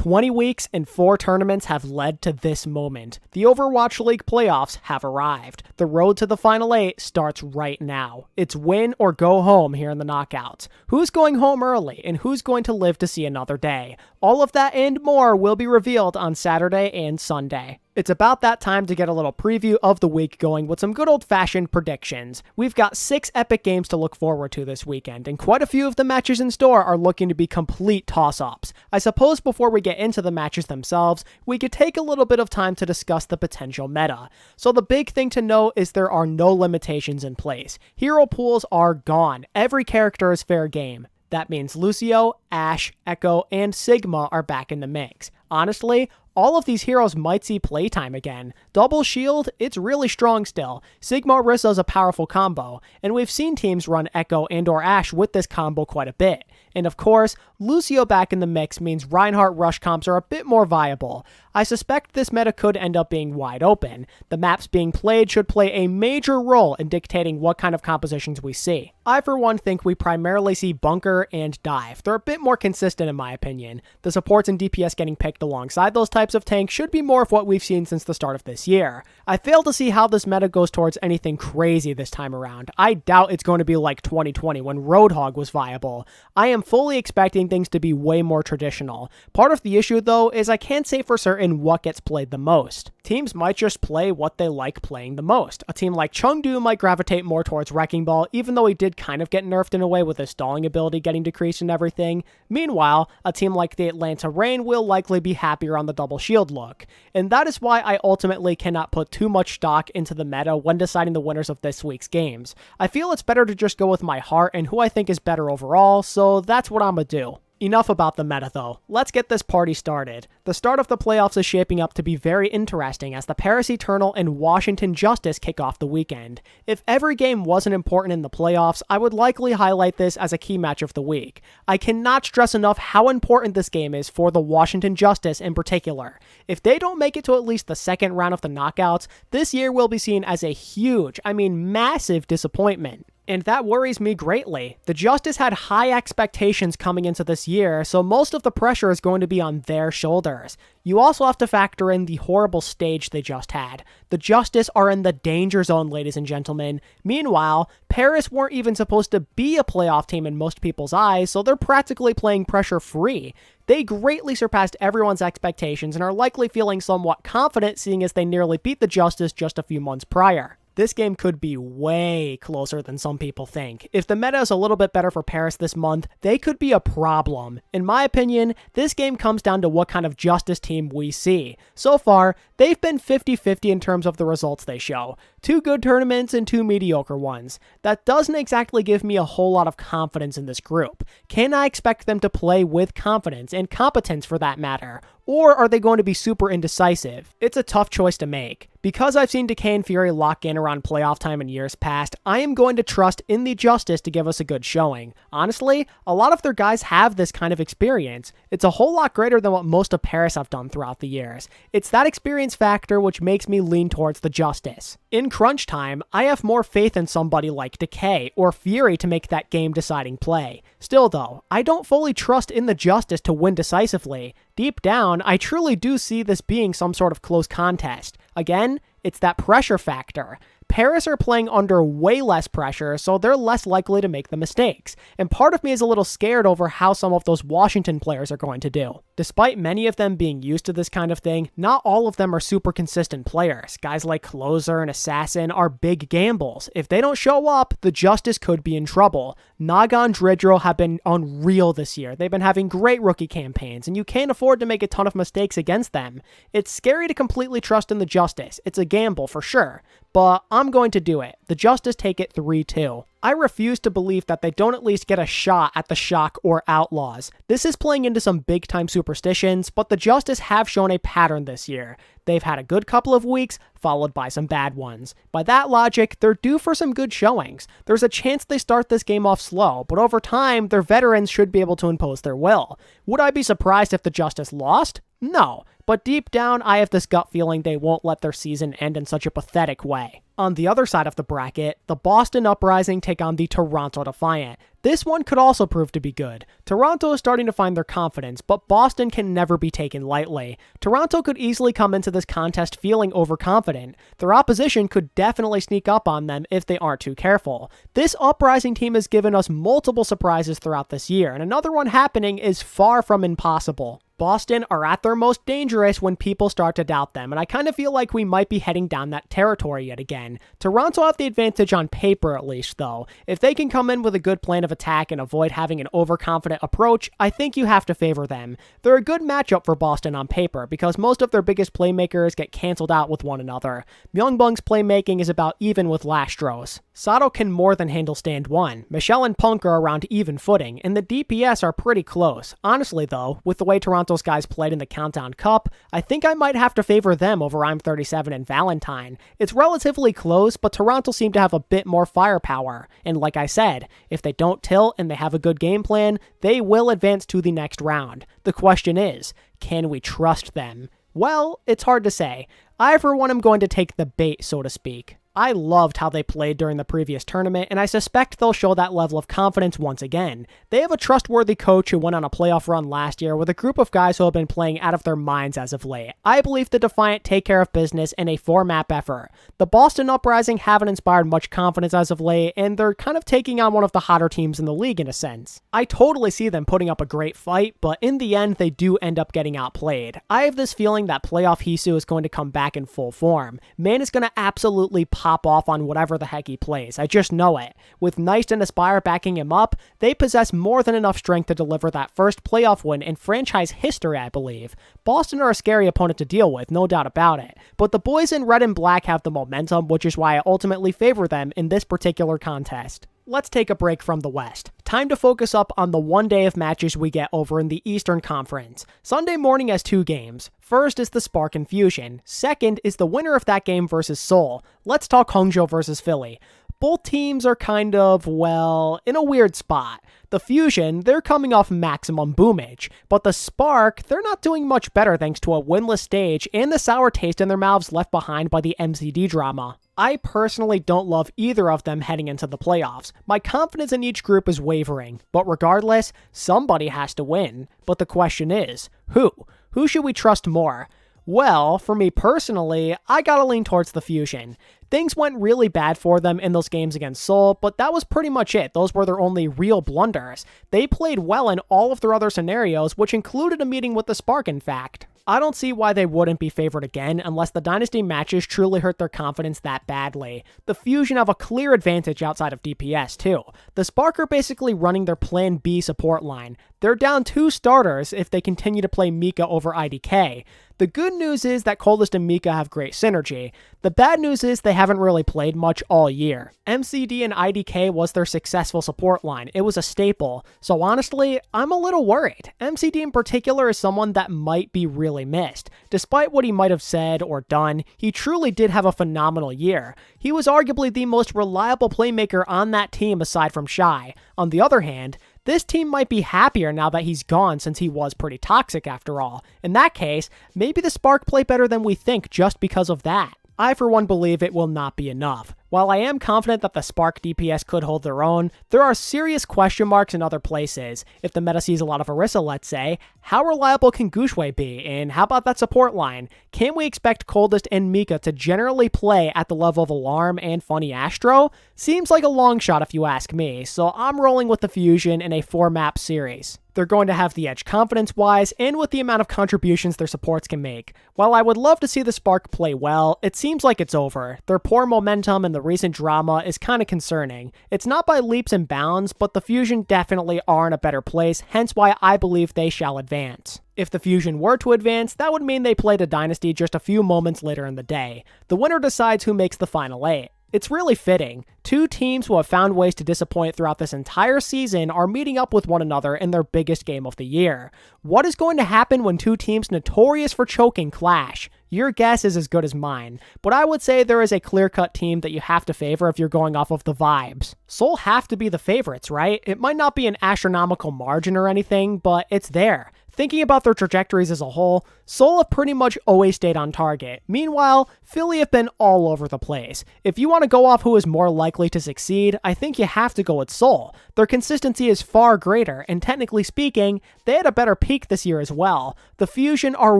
20 weeks and 4 tournaments have led to this moment. The Overwatch League playoffs have arrived. The road to the Final 8 starts right now. It's win or go home here in the knockouts. Who's going home early and who's going to live to see another day? All of that and more will be revealed on Saturday and Sunday. It's about that time to get a little preview of the week going with some good old-fashioned predictions. We've got 6 epic games to look forward to this weekend, and quite a few of the matches in store are looking to be complete toss-ups. I suppose before we get into the matches themselves, we could take a little bit of time to discuss the potential meta. So the big thing to know is there are no limitations in place. Hero pools are gone. Every character is fair game. That means Lucio, Ashe, Echo, and Sigma are back in the mix. Honestly, all of these heroes might see playtime again. Double Shield, it's really strong still. Sigma Orisa is a powerful combo, and we've seen teams run Echo and or Ashe with this combo quite a bit. And of course, Lucio back in the mix means Reinhardt rush comps are a bit more viable. I suspect this meta could end up being wide open. The maps being played should play a major role in dictating what kind of compositions we see. I for one think we primarily see bunker and dive. They're a bit more consistent in my opinion. The supports and DPS getting picked alongside those types of tanks should be more of what we've seen since the start of this year. I fail to see how this meta goes towards anything crazy this time around. I doubt it's going to be like 2020 when Roadhog was viable. I am fully expecting things to be way more traditional. Part of the issue though is I can't say for certain what gets played the most. Teams might just play what they like playing the most. A team like Chengdu might gravitate more towards Wrecking Ball, even though he did kind of get nerfed in a way with his stalling ability getting decreased and everything. Meanwhile, a team like the Atlanta Reign will likely be happier on the double shield look. And that is why I ultimately cannot put too much stock into the meta when deciding the winners of this week's games. I feel it's better to just go with my heart and who I think is better overall, so that's what I'm gonna do. Enough about the meta though. Let's get this party started. The start of the playoffs is shaping up to be very interesting as the Paris Eternal and Washington Justice kick off the weekend. If every game wasn't important in the playoffs, I would likely highlight this as a key match of the week. I cannot stress enough how important this game is for the Washington Justice in particular. If they don't make it to at least the second round of the knockouts, this year will be seen as a huge, massive disappointment. And that worries me greatly. The Justice had high expectations coming into this year, so most of the pressure is going to be on their shoulders. You also have to factor in the horrible stage they just had. The Justice are in the danger zone, ladies and gentlemen. Meanwhile, Paris weren't even supposed to be a playoff team in most people's eyes, so they're practically playing pressure-free. They greatly surpassed everyone's expectations and are likely feeling somewhat confident seeing as they nearly beat the Justice just a few months prior. This game could be way closer than some people think. If the meta is a little bit better for Paris this month, they could be a problem. In my opinion, this game comes down to what kind of Justice team we see. So far, they've been 50-50 in terms of the results they show. 2 good tournaments and 2 mediocre ones. That doesn't exactly give me a whole lot of confidence in this group. Can I expect them to play with confidence and competence for that matter? Or are they going to be super indecisive? It's a tough choice to make. Because I've seen Decay and Fury lock in around playoff time in years past, I am going to trust in the Justice to give us a good showing. Honestly, a lot of their guys have this kind of experience. It's a whole lot greater than what most of Paris have done throughout the years. It's that experience factor which makes me lean towards the Justice. In crunch time, I have more faith in somebody like Decay or Fury to make that game-deciding play. Still though, I don't fully trust in the Justice to win decisively. Deep down, I truly do see this being some sort of close contest. Again, it's that pressure factor. Paris are playing under way less pressure, so they're less likely to make the mistakes. And part of me is a little scared over how some of those Washington players are going to do. Despite many of them being used to this kind of thing, not all of them are super consistent players. Guys like Closer and Assassin are big gambles. If they don't show up, the Justice could be in trouble. Naga and Dridril have been unreal this year. They've been having great rookie campaigns, and you can't afford to make a ton of mistakes against them. It's scary to completely trust in the Justice. It's a gamble for sure. But I'm going to do it. The Justice take it 3-2. I refuse to believe that they don't at least get a shot at the Shock or Outlaws. This is playing into some big-time superstitions, but the Justice have shown a pattern this year. They've had a good couple of weeks, followed by some bad ones. By that logic, they're due for some good showings. There's a chance they start this game off slow, but over time, their veterans should be able to impose their will. Would I be surprised if the Justice lost? No, but deep down, I have this gut feeling they won't let their season end in such a pathetic way. On the other side of the bracket, the Boston Uprising take on the Toronto Defiant. This one could also prove to be good. Toronto is starting to find their confidence, but Boston can never be taken lightly. Toronto could easily come into this contest feeling overconfident. Their opposition could definitely sneak up on them if they aren't too careful. This Uprising team has given us multiple surprises throughout this year, and another one happening is far from impossible. Boston are at their most dangerous when people start to doubt them, and I kind of feel like we might be heading down that territory yet again. Toronto have the advantage on paper at least, though. If they can come in with a good plan of attack and avoid having an overconfident approach, I think you have to favor them. They're a good matchup for Boston on paper, because most of their biggest playmakers get cancelled out with one another. Myungbong's playmaking is about even with Lastro's. Sato can more than handle stand 1. Michelle and Punk are around even footing, and the DPS are pretty close. Honestly though, with the way Toronto's guys played in the Countdown Cup, I think I might have to favor them over I'm37 and Valentine. It's relatively close, but Toronto seem to have a bit more firepower. And like I said, if they don't tilt and they have a good game plan, they will advance to the next round. The question is, can we trust them? Well, it's hard to say. I for one am going to take the bait, so to speak. I loved how they played during the previous tournament, and I suspect they'll show that level of confidence once again. They have a trustworthy coach who went on a playoff run last year with a group of guys who have been playing out of their minds as of late. I believe the Defiant take care of business in a 4-map effort. The Boston Uprising haven't inspired much confidence as of late, and they're kind of taking on one of the hotter teams in the league in a sense. I totally see them putting up a great fight, but in the end they do end up getting outplayed. I have this feeling that playoff Hisu is going to come back in full form. Man is going to absolutely pop off on whatever the heck he plays. I just know it. With Neist and Aspire backing him up, they possess more than enough strength to deliver that first playoff win in franchise history, I believe. Boston are a scary opponent to deal with, no doubt about it. But the boys in red and black have the momentum, which is why I ultimately favor them in this particular contest. Let's take a break from the West. Time to focus up on the one day of matches we get over in the Eastern Conference. Sunday morning has 2 games. First is the Spark and Fusion. Second is the winner of that game versus Seoul. Let's talk Hangzhou versus Philly. Both teams are kind of, well, in a weird spot. The Fusion, they're coming off maximum boomage, but the Spark, they're not doing much better thanks to a winless stage and the sour taste in their mouths left behind by the MCD drama. I personally don't love either of them heading into the playoffs. My confidence in each group is wavering, but regardless, somebody has to win. But the question is, who? Who should we trust more? Well, for me personally, I gotta lean towards the Fusion. Things went really bad for them in those games against Seoul, but that was pretty much it. Those were their only real blunders. They played well in all of their other scenarios, which included a meeting with the Spark, in fact. I don't see why they wouldn't be favored again unless the Dynasty matches truly hurt their confidence that badly. The Fusion have a clear advantage outside of DPS too. The Spark are basically running their Plan B support line. They're down 2 starters if they continue to play Mika over IDK. The good news is that Coldest and Mika have great synergy. The bad news is they haven't really played much all year. MCD and IDK was their successful support line. It was a staple. So honestly, I'm a little worried. MCD in particular is someone that might be really missed. Despite what he might have said or done, he truly did have a phenomenal year. He was arguably the most reliable playmaker on that team aside from Shy. On the other hand, this team might be happier now that he's gone since he was pretty toxic after all. In that case, maybe the Spark play better than we think just because of that. I for one believe it will not be enough. While I am confident that the Spark DPS could hold their own, there are serious question marks in other places. If the meta sees a lot of Orisa, let's say, how reliable can Gushue be? And how about that support line? Can we expect Coldest and Mika to generally play at the level of Alarm and Funny Astro? Seems like a long shot if you ask me, so I'm rolling with the Fusion in a 4-map series. They're going to have the edge confidence-wise and with the amount of contributions their supports can make. While I would love to see the Spark play well, it seems like it's over. Their poor momentum and the recent drama is kind of concerning. It's not by leaps and bounds, but the Fusion definitely are in a better place, hence why I believe they shall advance. If the Fusion were to advance, that would mean they played a Dynasty just a few moments later in the day. The winner decides who makes the final 8. It's really fitting. 2 teams who have found ways to disappoint throughout this entire season are meeting up with one another in their biggest game of the year. What is going to happen when 2 teams notorious for choking clash? Your guess is as good as mine, but I would say there is a clear-cut team that you have to favor if you're going off of the vibes. Seoul have to be the favorites, right? It might not be an astronomical margin or anything, but it's there. Thinking about their trajectories as a whole, Seoul have pretty much always stayed on target. Meanwhile, Philly have been all over the place. If you want to go off who is more likely to succeed, I think you have to go with Seoul. Their consistency is far greater, and technically speaking, they had a better peak this year as well. The Fusion are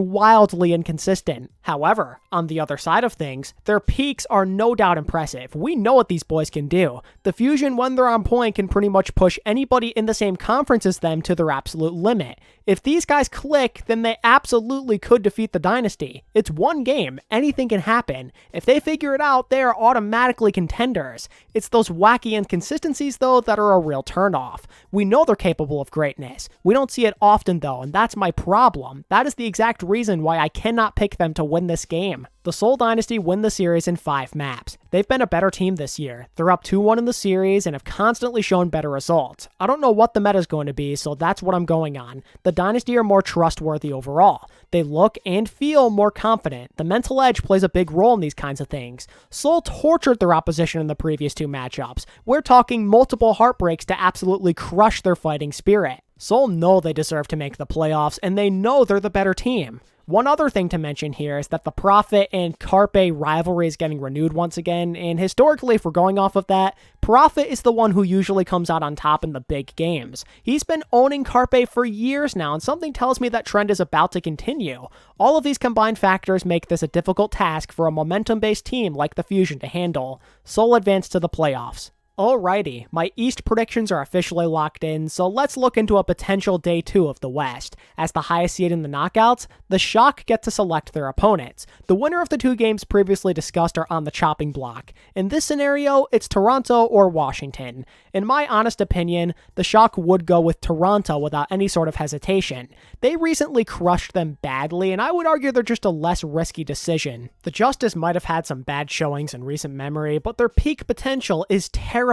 wildly inconsistent. However, on the other side of things, their peaks are no doubt impressive. We know what these boys can do. The Fusion, when they're on point, can pretty much push anybody in the same conference as them to their absolute limit. If these guys click, then they absolutely could defeat the Dynasty. It's one game. Anything can happen. If they figure it out, they are automatically contenders. It's those wacky inconsistencies, though, that are a real turnoff. We know they're capable of greatness. We don't see it often, though, and that's my problem. That is the exact reason why I cannot pick them to win this game. The Seoul Dynasty win the series in 5 maps. They've been a better team this year. They're up 2-1 in the series and have constantly shown better results. I don't know what the meta is going to be, so that's what I'm going on. The Dynasty are more trustworthy overall. They look and feel more confident. The mental edge plays a big role in these kinds of things. Seoul tortured their opposition in the previous 2 matchups. We're talking multiple heartbreaks to absolutely crush their fighting spirit. Seoul know they deserve to make the playoffs, and they know they're the better team. One other thing to mention here is that the Prophet and Carpe rivalry is getting renewed once again, and historically, if we're going off of that, Prophet is the one who usually comes out on top in the big games. He's been owning Carpe for years now, and something tells me that trend is about to continue. All of these combined factors make this a difficult task for a momentum-based team like the Fusion to handle. Seoul advance to the playoffs. Alrighty, my East predictions are officially locked in, so let's look into a potential Day 2 of the West. As the highest seed in the knockouts, the Shock get to select their opponents. The winner of the 2 games previously discussed are on the chopping block. In this scenario, it's Toronto or Washington. In my honest opinion, the Shock would go with Toronto without any sort of hesitation. They recently crushed them badly, and I would argue they're just a less risky decision. The Justice might have had some bad showings in recent memory, but their peak potential is terrifying.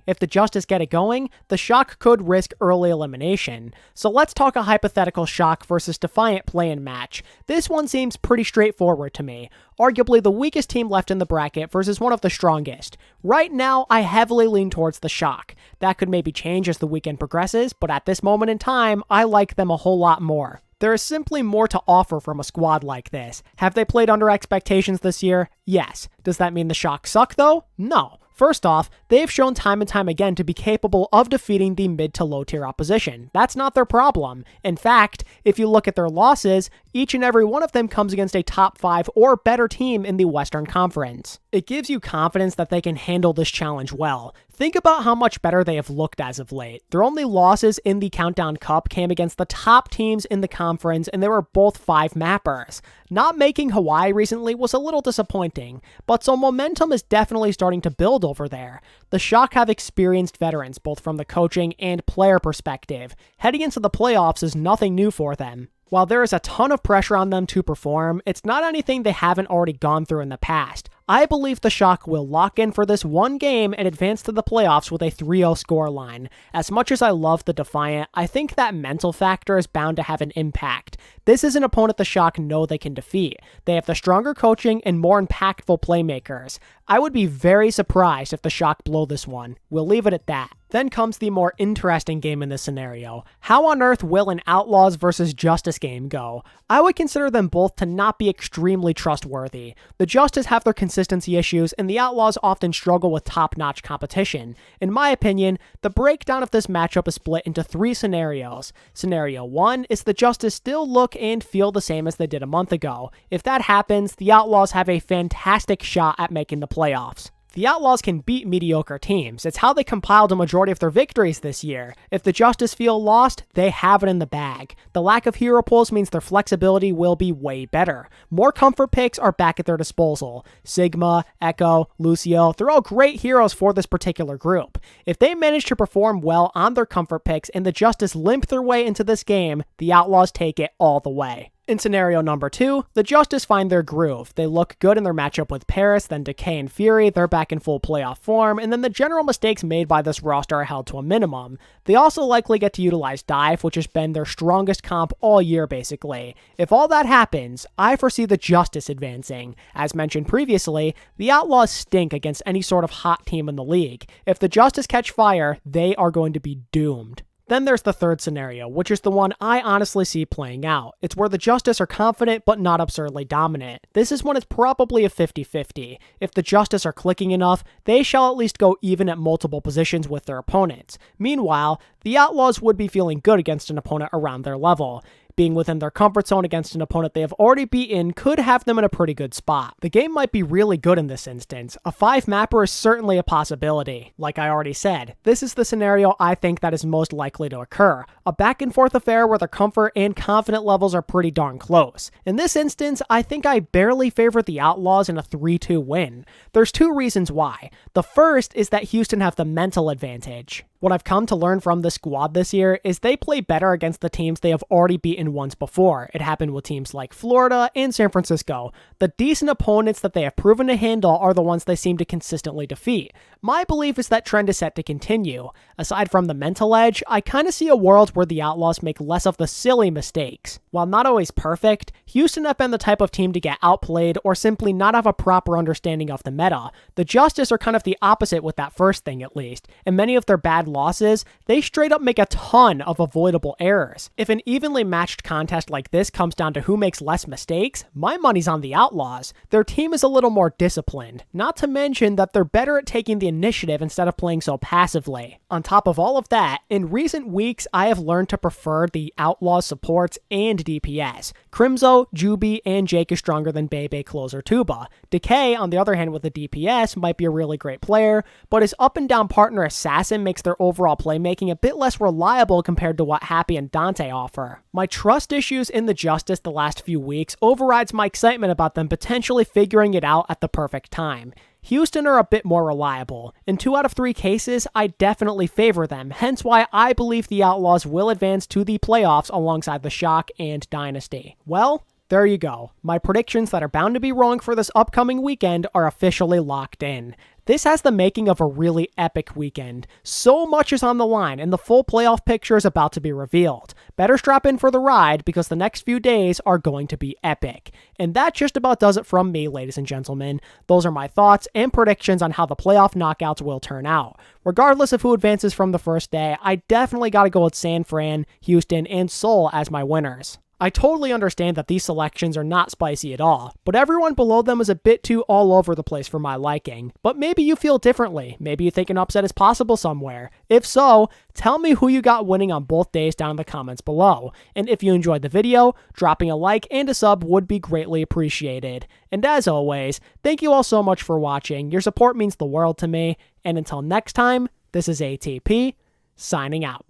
If the Justice get it going, the Shock could risk early elimination. So let's talk a hypothetical Shock versus Defiant play-in match. This one seems pretty straightforward to me. Arguably the weakest team left in the bracket versus one of the strongest. Right now, I heavily lean towards the Shock. That could maybe change as the weekend progresses, but at this moment in time, I like them a whole lot more. There is simply more to offer from a squad like this. Have they played under expectations this year? Yes. Does that mean the Shock suck though? No. First off, they've shown time and time again to be capable of defeating the mid to low tier opposition. That's not their problem. In fact, if you look at their losses, each and every one of them comes against a top 5 or better team in the Western Conference. It gives you confidence that they can handle this challenge well. Think about how much better they have looked as of late. Their only losses in the Countdown Cup came against the top teams in the conference, and they were both 5 mappers. Not making Hawaii recently was a little disappointing, but so momentum is definitely starting to build over there. The Shock have experienced veterans, both from the coaching and player perspective. Heading into the playoffs is nothing new for them. While there is a ton of pressure on them to perform, it's not anything they haven't already gone through in the past. I believe the Shock will lock in for this one game and advance to the playoffs with a 3-0 scoreline. As much as I love the Defiant, I think that mental factor is bound to have an impact. This is an opponent the Shock know they can defeat. They have the stronger coaching and more impactful playmakers. I would be very surprised if the Shock blow this one. We'll leave it at that. Then comes the more interesting game in this scenario. How on earth will an Outlaws versus Justice game go? I would consider them both to not be extremely trustworthy. The Justice have their consistency issues, and the Outlaws often struggle with top-notch competition. In my opinion, the breakdown of this matchup is split into 3 scenarios. Scenario 1 is the Justice still look and feel the same as they did a month ago. If that happens, the Outlaws have a fantastic shot at making the playoffs. The Outlaws can beat mediocre teams. It's how they compiled a majority of their victories this year. If the Justice feel lost, they have it in the bag. The lack of hero pulls means their flexibility will be way better. More comfort picks are back at their disposal. Sigma, Echo, Lucio, they're all great heroes for this particular group. If they manage to perform well on their comfort picks and the Justice limp their way into this game, the Outlaws take it all the way. In scenario number 2, the Justice find their groove. They look good in their matchup with Paris, then Decay and Fury, they're back in full playoff form, and then the general mistakes made by this roster are held to a minimum. They also likely get to utilize Dive, which has been their strongest comp all year basically. If all that happens, I foresee the Justice advancing. As mentioned previously, the Outlaws stink against any sort of hot team in the league. If the Justice catch fire, they are going to be doomed. Then there's the third scenario, which is the one I honestly see playing out. It's where the Justice are confident but not absurdly dominant. This is when it's probably a 50-50. If the Justice are clicking enough, they shall at least go even at multiple positions with their opponents. Meanwhile, the Outlaws would be feeling good against an opponent around their level. Being within their comfort zone against an opponent they have already beaten could have them in a pretty good spot. The game might be really good in this instance. A 5-mapper is certainly a possibility. Like I already said, this is the scenario I think that is most likely to occur. A back and forth affair where their comfort and confident levels are pretty darn close. In this instance, I think I barely favor the Outlaws in a 3-2 win. There's 2 reasons why. The first is that Houston have the mental advantage. What I've come to learn from the squad this year is they play better against the teams they have already beaten once before. It happened with teams like Florida and San Francisco. The decent opponents that they have proven to handle are the ones they seem to consistently defeat. My belief is that trend is set to continue. Aside from the mental edge, I kind of see a world where the Outlaws make less of the silly mistakes. While not always perfect, Houston have been the type of team to get outplayed or simply not have a proper understanding of the meta. The Justice are kind of the opposite with that first thing at least, and many of their bad losses, they straight up make a ton of avoidable errors. If an evenly matched contest like this comes down to who makes less mistakes, my money's on the Outlaws. Their team is a little more disciplined, not to mention that they're better at taking the initiative instead of playing so passively. On top of all of that, in recent weeks I have learned to prefer the Outlaws supports and DPS. Crimzo, Juby, and Jake is stronger than Bebe, Closer, Tuba. Decay, on the other hand with the DPS, might be a really great player, but his up and down partner Assassin makes their overall playmaking a bit less reliable compared to what Happy and Dante offer. My trust issues in the Justice the last few weeks overrides my excitement about them potentially figuring it out at the perfect time. Houston are a bit more reliable. In 2 out of 3 cases, I definitely favor them, hence why I believe the Outlaws will advance to the playoffs alongside the Shock and Dynasty. Well, there you go. My predictions that are bound to be wrong for this upcoming weekend are officially locked in. This has the making of a really epic weekend. So much is on the line, and the full playoff picture is about to be revealed. Better strap in for the ride, because the next few days are going to be epic. And that just about does it from me, ladies and gentlemen. Those are my thoughts and predictions on how the playoff knockouts will turn out. Regardless of who advances from the first day, I definitely gotta go with San Fran, Houston, and Seoul as my winners. I totally understand that these selections are not spicy at all, but everyone below them is a bit too all over the place for my liking. But maybe you feel differently. Maybe you think an upset is possible somewhere. If so, tell me who you got winning on both days down in the comments below. And if you enjoyed the video, dropping a like and a sub would be greatly appreciated. And as always, thank you all so much for watching. Your support means the world to me. And until next time, this is ATP, signing out.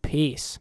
Peace.